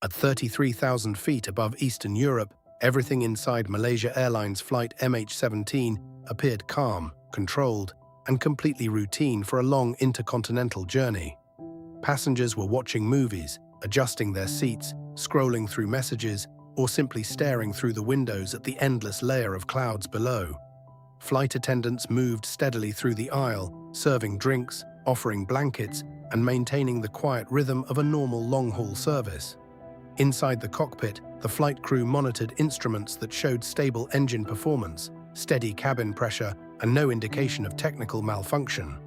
At 33,000 feet above Eastern Europe, everything inside Malaysia Airlines Flight MH17 appeared calm, controlled, and completely routine for a long intercontinental journey. Passengers were watching movies, adjusting their seats, scrolling through messages, or simply staring through the windows at the endless layer of clouds below. Flight attendants moved steadily through the aisle, serving drinks, offering blankets, and maintaining the quiet rhythm of a normal long-haul service. Inside the cockpit, the flight crew monitored instruments that showed stable engine performance, steady cabin pressure, and no indication of technical malfunction.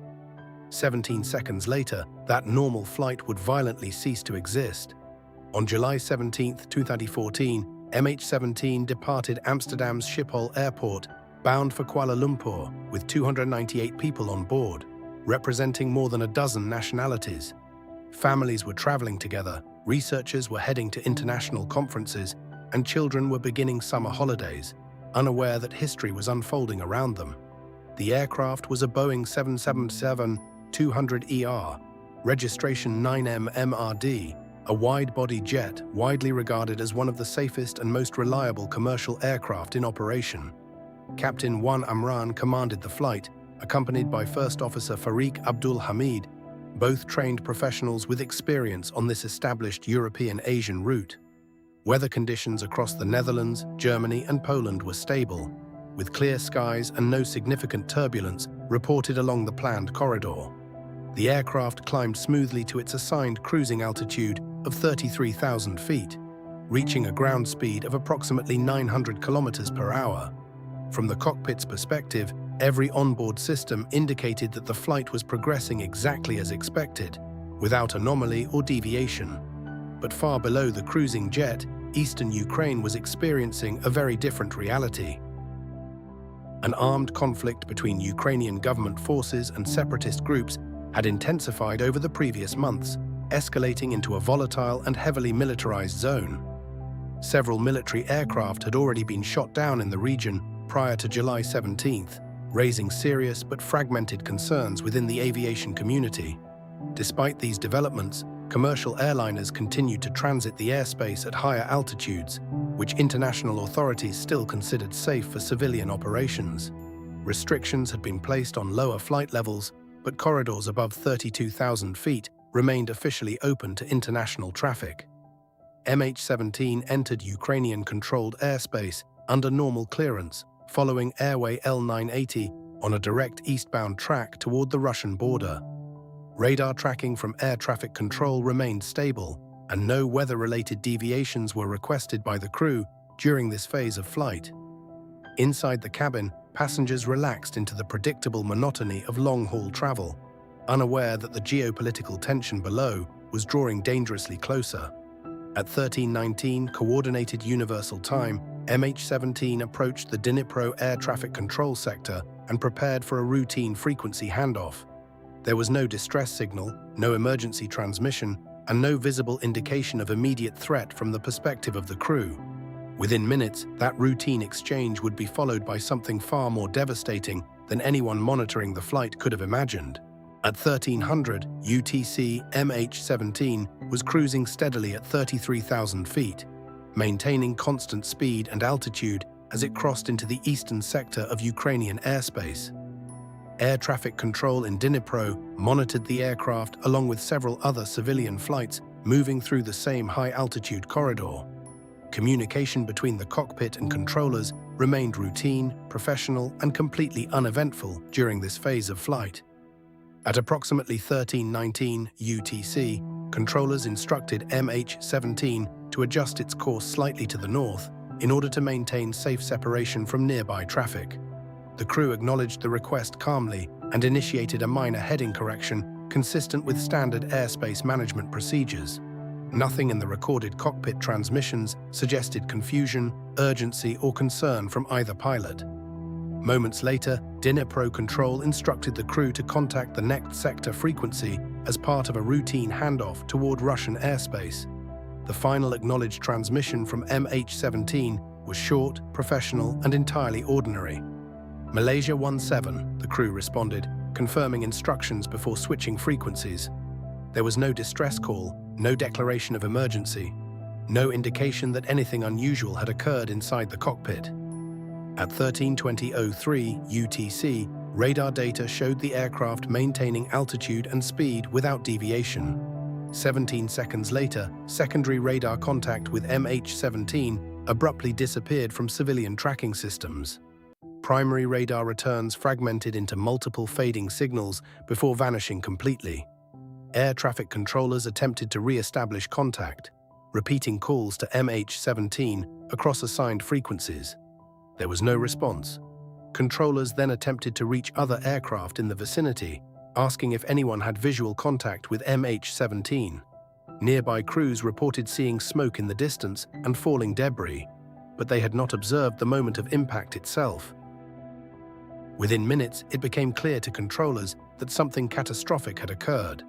17 seconds later, that normal flight would violently cease to exist. On July 17, 2014, MH17 departed Amsterdam's Schiphol Airport, bound for Kuala Lumpur, with 298 people on board, representing more than a dozen nationalities. Families were traveling together, researchers were heading to international conferences, and children were beginning summer holidays, unaware that history was unfolding around them. The aircraft was a Boeing 777-200ER, registration 9M-MRD, a wide-body jet widely regarded as one of the safest and most reliable commercial aircraft in operation. Captain Wan Amran commanded the flight, accompanied by First Officer Fariq Abdul Hamid, both trained professionals with experience on this established European-Asian route. Weather conditions across the Netherlands, Germany, and Poland were stable, with clear skies and no significant turbulence reported along the planned corridor. The aircraft climbed smoothly to its assigned cruising altitude of 33,000 feet, reaching a ground speed of approximately 900 kilometers per hour. From the cockpit's perspective, every onboard system indicated that the flight was progressing exactly as expected, without anomaly or deviation. But far below the cruising jet, eastern Ukraine was experiencing a very different reality. An armed conflict between Ukrainian government forces and separatist groups had intensified over the previous months, escalating into a volatile and heavily militarized zone. Several military aircraft had already been shot down in the region prior to July 17th, raising serious but fragmented concerns within the aviation community. Despite these developments, commercial airliners continued to transit the airspace at higher altitudes, which international authorities still considered safe for civilian operations. Restrictions had been placed on lower flight levels, but corridors above 32,000 feet remained officially open to international traffic. MH17 entered Ukrainian-controlled airspace under normal clearance, following Airway L980 on a direct eastbound track toward the Russian border. Radar tracking from air traffic control remained stable, and no weather-related deviations were requested by the crew during this phase of flight. Inside the cabin, passengers relaxed into the predictable monotony of long-haul travel, unaware that the geopolitical tension below was drawing dangerously closer. At 13:19 Coordinated Universal Time, MH17 approached the Dnipro air traffic control sector and prepared for a routine frequency handoff. There was no distress signal, no emergency transmission, and no visible indication of immediate threat from the perspective of the crew. Within minutes, that routine exchange would be followed by something far more devastating than anyone monitoring the flight could have imagined. At 1300 UTC, MH17 was cruising steadily at 33,000 feet, maintaining constant speed and altitude as it crossed into the eastern sector of Ukrainian airspace. Air traffic control in Dnipro monitored the aircraft along with several other civilian flights moving through the same high-altitude corridor. Communication between the cockpit and controllers remained routine, professional, and completely uneventful during this phase of flight. At approximately 13:19 UTC, controllers instructed MH17 to adjust its course slightly to the north in order to maintain safe separation from nearby traffic. The crew acknowledged the request calmly and initiated a minor heading correction consistent with standard airspace management procedures. Nothing in the recorded cockpit transmissions suggested confusion, urgency, or concern from either pilot. Moments later, Dnipro Control instructed the crew to contact the next sector frequency as part of a routine handoff toward Russian airspace. The final acknowledged transmission from MH17 was short, professional, and entirely ordinary. Malaysia 17, the crew responded, confirming instructions before switching frequencies. There was no distress call, no declaration of emergency. No indication that anything unusual had occurred inside the cockpit. At 13:20:03 UTC, radar data showed the aircraft maintaining altitude and speed without deviation. 17 seconds later, secondary radar contact with MH17 abruptly disappeared from civilian tracking systems. Primary radar returns fragmented into multiple fading signals before vanishing completely. Air traffic controllers attempted to re-establish contact, repeating calls to MH17 across assigned frequencies. There was no response. Controllers then attempted to reach other aircraft in the vicinity, asking if anyone had visual contact with MH17. Nearby crews reported seeing smoke in the distance and falling debris, but they had not observed the moment of impact itself. Within minutes, it became clear to controllers that something catastrophic had occurred.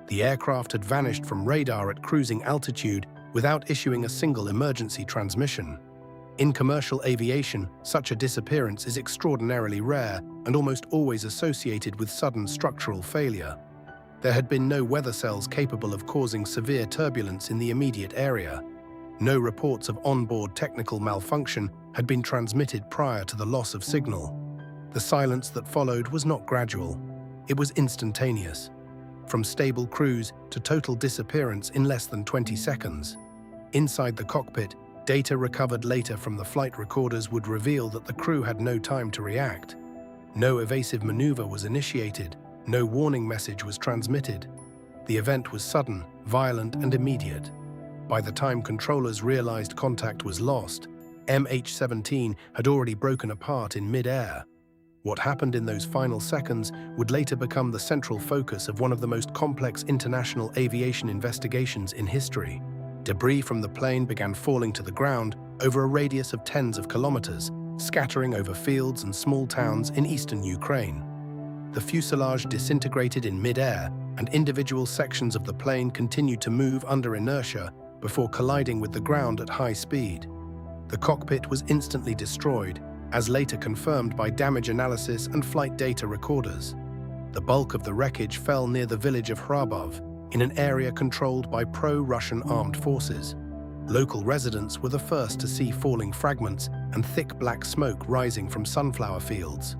The aircraft had vanished from radar at cruising altitude without issuing a single emergency transmission. In commercial aviation, such a disappearance is extraordinarily rare and almost always associated with sudden structural failure. There had been no weather cells capable of causing severe turbulence in the immediate area. No reports of onboard technical malfunction had been transmitted prior to the loss of signal. The silence that followed was not gradual. It was instantaneous. From stable cruise to total disappearance in less than 20 seconds. Inside the cockpit, data recovered later from the flight recorders would reveal that the crew had no time to react. No evasive maneuver was initiated, no warning message was transmitted. The event was sudden, violent, and immediate. By the time controllers realized contact was lost, MH17 had already broken apart in mid-air. What happened in those final seconds would later become the central focus of one of the most complex international aviation investigations in history. Debris from the plane began falling to the ground over a radius of tens of kilometers, scattering over fields and small towns in eastern Ukraine. The fuselage disintegrated in mid-air, and individual sections of the plane continued to move under inertia before colliding with the ground at high speed. The cockpit was instantly destroyed, as later confirmed by damage analysis and flight data recorders. The bulk of the wreckage fell near the village of Hrabov, in an area controlled by pro-Russian armed forces. Local residents were the first to see falling fragments and thick black smoke rising from sunflower fields.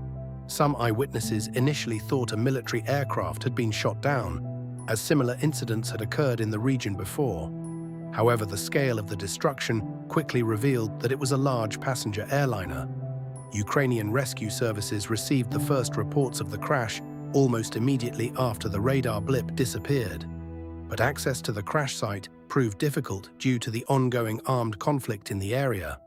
Some eyewitnesses initially thought a military aircraft had been shot down, as similar incidents had occurred in the region before. However, the scale of the destruction quickly revealed that it was a large passenger airliner. Ukrainian rescue services received the first reports of the crash almost immediately after the radar blip disappeared. But access to the crash site proved difficult due to the ongoing armed conflict in the area.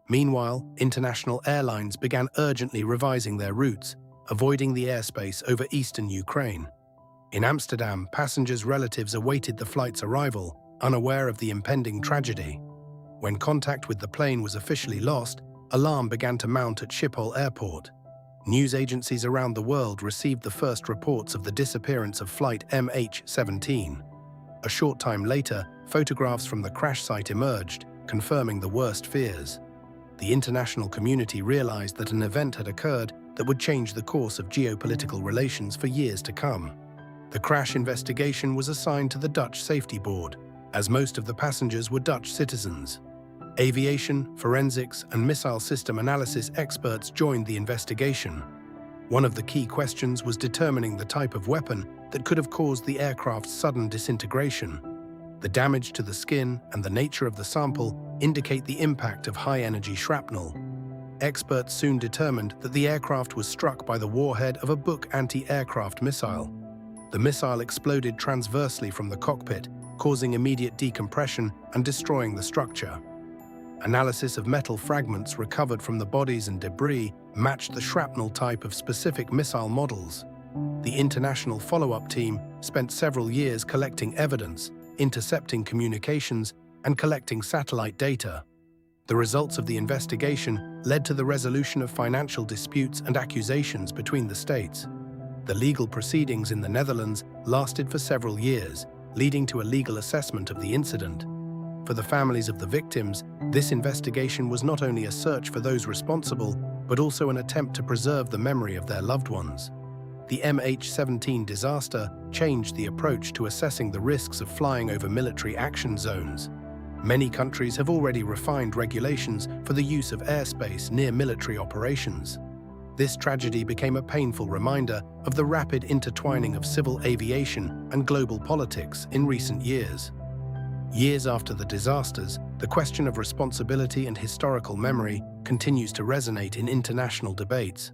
Meanwhile, international airlines began urgently revising their routes, avoiding the airspace over eastern Ukraine. In Amsterdam, passengers' relatives awaited the flight's arrival, unaware of the impending tragedy. When contact with the plane was officially lost, alarm began to mount at Schiphol Airport. News agencies around the world received the first reports of the disappearance of flight MH17. A short time later, photographs from the crash site emerged, confirming the worst fears. The international community realized that an event had occurred that would change the course of geopolitical relations for years to come. The crash investigation was assigned to the Dutch Safety Board, as most of the passengers were Dutch citizens. Aviation, forensics, and missile system analysis experts joined the investigation. One of the key questions was determining the type of weapon that could have caused the aircraft's sudden disintegration. The damage to the skin and the nature of the sample indicate the impact of high-energy shrapnel. Experts soon determined that the aircraft was struck by the warhead of a Buk anti-aircraft missile. The missile exploded transversely from the cockpit, causing immediate decompression and destroying the structure. Analysis of metal fragments recovered from the bodies and debris matched the shrapnel type of specific missile models. The international follow-up team spent several years collecting evidence, intercepting communications, and collecting satellite data. The results of the investigation led to the resolution of financial disputes and accusations between the states. The legal proceedings in the Netherlands lasted for several years, leading to a legal assessment of the incident. For the families of the victims, this investigation was not only a search for those responsible, but also an attempt to preserve the memory of their loved ones. The MH17 disaster changed the approach to assessing the risks of flying over military action zones. Many countries have already refined regulations for the use of airspace near military operations. This tragedy became a painful reminder of the rapid intertwining of civil aviation and global politics in recent years. Years after the disasters, the question of responsibility and historical memory continues to resonate in international debates.